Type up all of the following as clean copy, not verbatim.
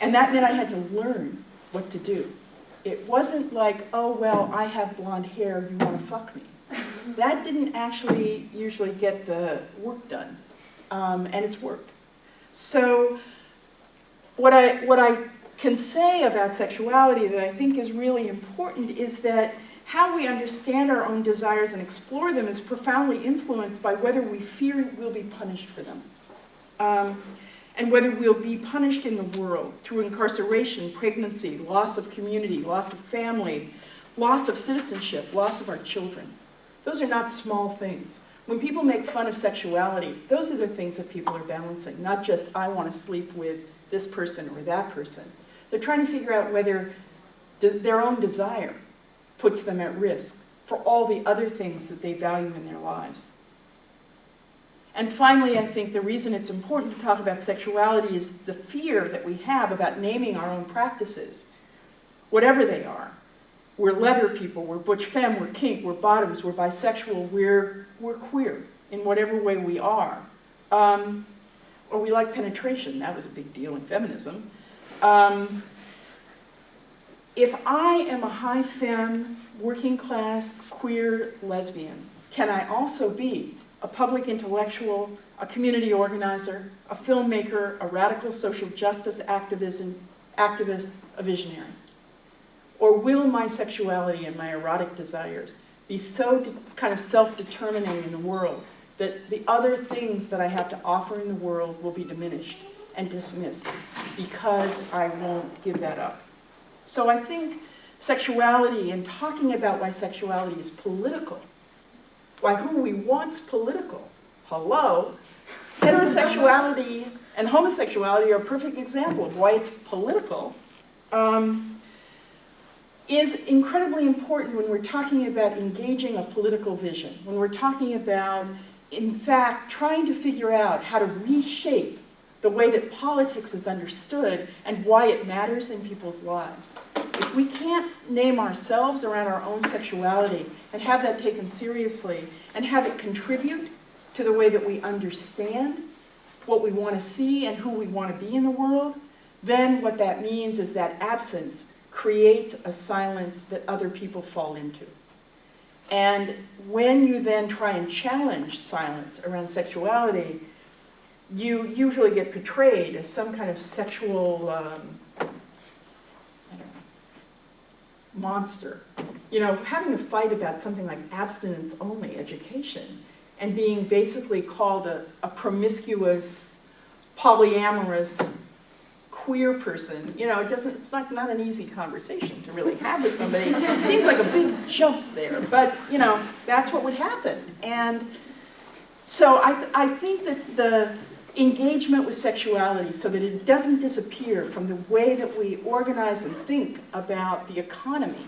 And that meant I had to learn what to do. It wasn't like, oh, well, I have blonde hair, you want to fuck me. That didn't actually usually get the work done, and it's worked. So what I can say about sexuality that I think is really important is that how we understand our own desires and explore them is profoundly influenced by whether we fear we'll be punished for them. And whether we'll be punished in the world through incarceration, pregnancy, loss of community, loss of family, loss of citizenship, loss of our children. Those are not small things. When people make fun of sexuality, those are the things that people are balancing, not just I want to sleep with this person or that person. They're trying to figure out whether their own desire puts them at risk for all the other things that they value in their lives. And finally, I think the reason it's important to talk about sexuality is the fear that we have about naming our own practices, whatever they are. We're leather people, we're butch femme, we're kink, we're bottoms, we're bisexual, we're queer in whatever way we are. Or we like penetration, that was a big deal in feminism. If I am a high femme, working class, queer lesbian, can I also be a public intellectual, a community organizer, a filmmaker, a radical social justice activist, a visionary? Or will my sexuality and my erotic desires be so kind of self-determining in the world that the other things that I have to offer in the world will be diminished and dismissed because I won't give that up? So I think sexuality and talking about why sexuality is political, why who we want's political, hello, heterosexuality and homosexuality are a perfect example of why it's political, is incredibly important when we're talking about engaging a political vision, when we're talking about, in fact, trying to figure out how to reshape the way that politics is understood and why it matters in people's lives. If we can't name ourselves around our own sexuality and have that taken seriously and have it contribute to the way that we understand what we want to see and who we want to be in the world, then what that means is that absence creates a silence that other people fall into. And when you then try and challenge silence around sexuality, you usually get portrayed as some kind of sexual monster. You know, having a fight about something like abstinence-only education and being basically called a promiscuous, polyamorous, queer person, you know, it's not an easy conversation to really have with somebody. It seems like a big jump there, but, you know, that's what would happen. And so I think that the engagement with sexuality so that it doesn't disappear from the way that we organize and think about the economy,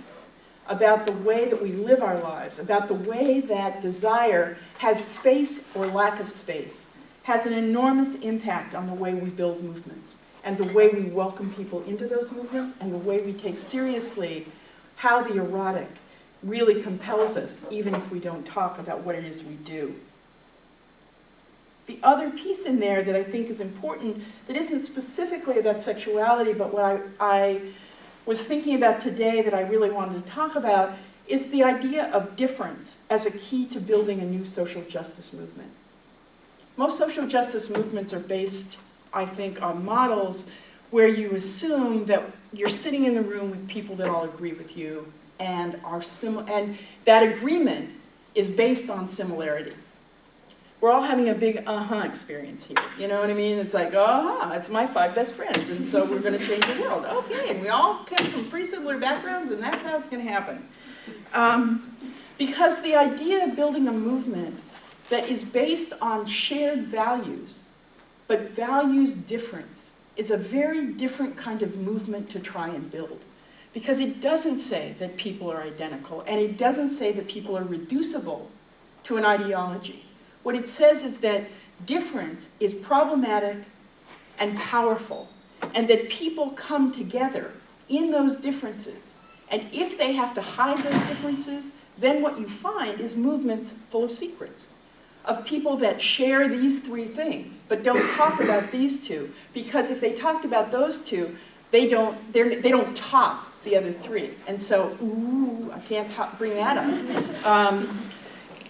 about the way that we live our lives, about the way that desire has space or lack of space, has an enormous impact on the way we build movements and the way we welcome people into those movements and the way we take seriously how the erotic really compels us, even if we don't talk about what it is we do. The other piece in there that I think is important, that isn't specifically about sexuality, but what I was thinking about today that I really wanted to talk about, is the idea of difference as a key to building a new social justice movement. Most social justice movements are based, I think, on models where you assume that you're sitting in the room with people that all agree with you and and that agreement is based on similarity. We're all having a big experience here. You know what I mean? It's like, it's my 5 best friends, and so we're going to change the world. Okay, and we all come from pretty similar backgrounds, and that's how it's going to happen. Because the idea of building a movement that is based on shared values, but values difference, is a very different kind of movement to try and build. Because it doesn't say that people are identical, and it doesn't say that people are reducible to an ideology. What it says is that difference is problematic and powerful, and that people come together in those differences. And if they have to hide those differences, then what you find is movements full of secrets, of people that share these 3 things, but don't talk about these 2, because if they talked about those 2, they don't top the other three. And so, ooh, I can't bring that up.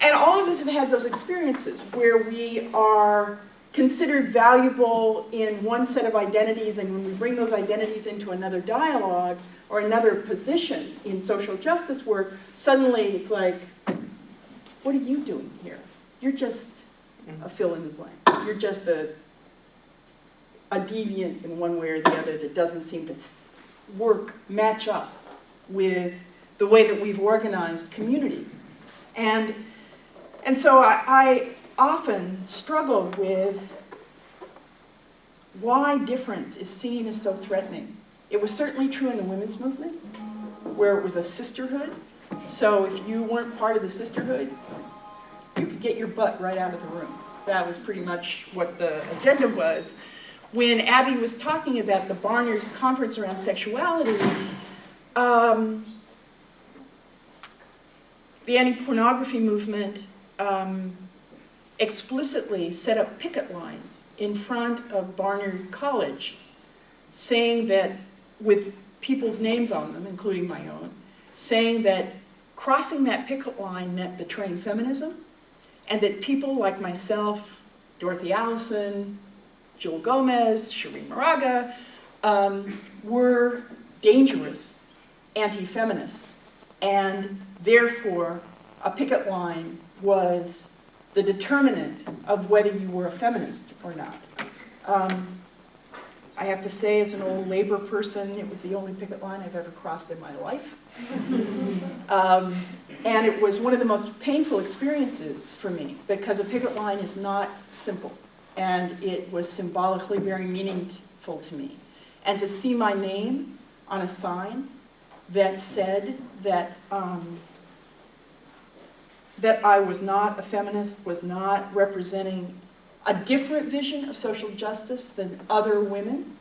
And all of us have had those experiences where we are considered valuable in one set of identities, and when we bring those identities into another dialogue or another position in social justice work, suddenly it's like, what are you doing here? You're just a fill in the blank. You're just a deviant in one way or the other that doesn't seem to match up with the way that we've organized community. And so I often struggle with why difference is seen as so threatening. It was certainly true in the women's movement, where it was a sisterhood. So if you weren't part of the sisterhood, you could get your butt right out of the room. That was pretty much what the agenda was. When Abby was talking about the Barnard Conference around sexuality, the anti-pornography movement explicitly set up picket lines in front of Barnard College, saying that, with people's names on them, including my own, saying that crossing that picket line meant betraying feminism, and that people like myself, Dorothy Allison, Jill Gomez, Shireen Moraga, were dangerous anti-feminists, and therefore a picket line was the determinant of whether you were a feminist or not. I have to say, as an old labor person, it was the only picket line I've ever crossed in my life. And it was one of the most painful experiences for me, because a picket line is not simple, and it was symbolically very meaningful to me. And to see my name on a sign that said that that I was not a feminist, was not representing a different vision of social justice than other women,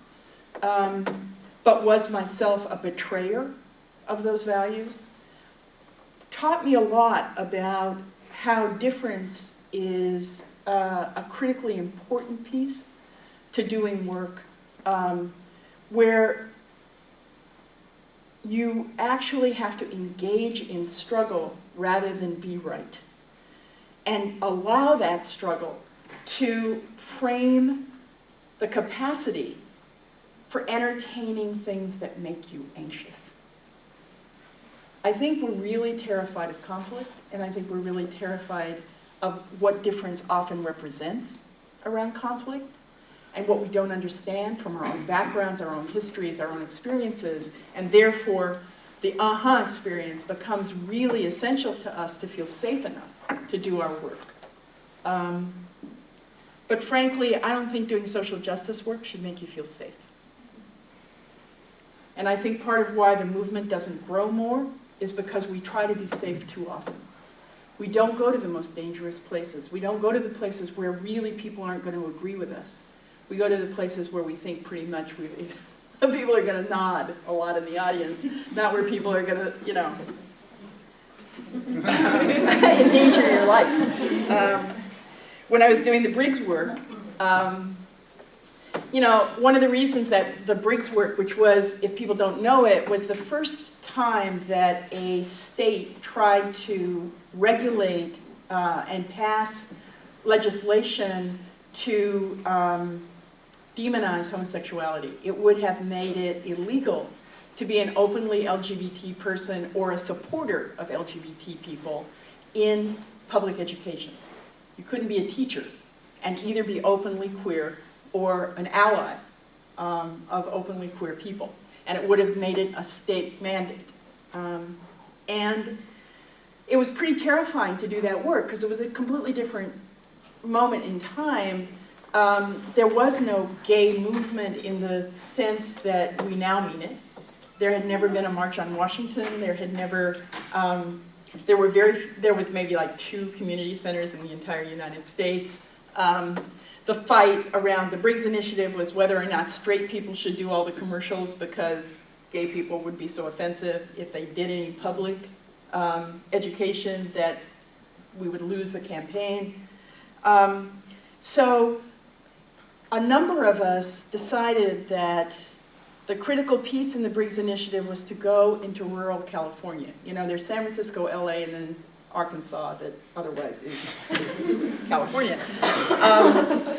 but was myself a betrayer of those values, taught me a lot about how difference is a critically important piece to doing work, where you actually have to engage in struggle rather than be right, and allow that struggle to frame the capacity for entertaining things that make you anxious. I think we're really terrified of conflict, and I think we're really terrified of what difference often represents around conflict, and what we don't understand from our own backgrounds, our own histories, our own experiences, and therefore the experience becomes really essential to us to feel safe enough to do our work. But frankly, I don't think doing social justice work should make you feel safe. And I think part of why the movement doesn't grow more is because we try to be safe too often. We don't go to the most dangerous places. We don't go to the places where really people aren't going to agree with us. We go to the places where we think pretty much people are going to nod a lot in the audience, not where people are going to, endanger your life. When I was doing the Briggs work, one of the reasons that the Briggs work, which was, if people don't know it, was the first time that a state tried to regulate and pass legislation to demonize homosexuality. It would have made it illegal to be an openly LGBT person or a supporter of LGBT people in public education. You couldn't be a teacher and either be openly queer or an ally of openly queer people. And it would have made it a state mandate. And it was pretty terrifying to do that work because it was a completely different moment in time. There was no gay movement in the sense that we now mean it. There had never been a March on Washington. There had never, there was maybe like 2 community centers in the entire United States. The fight around the Briggs Initiative was whether or not straight people should do all the commercials because gay people would be so offensive if they did any public education that we would lose the campaign. So a number of us decided that the critical piece in the Briggs Initiative was to go into rural California. You know, there's San Francisco, LA, and then Arkansas that otherwise is California.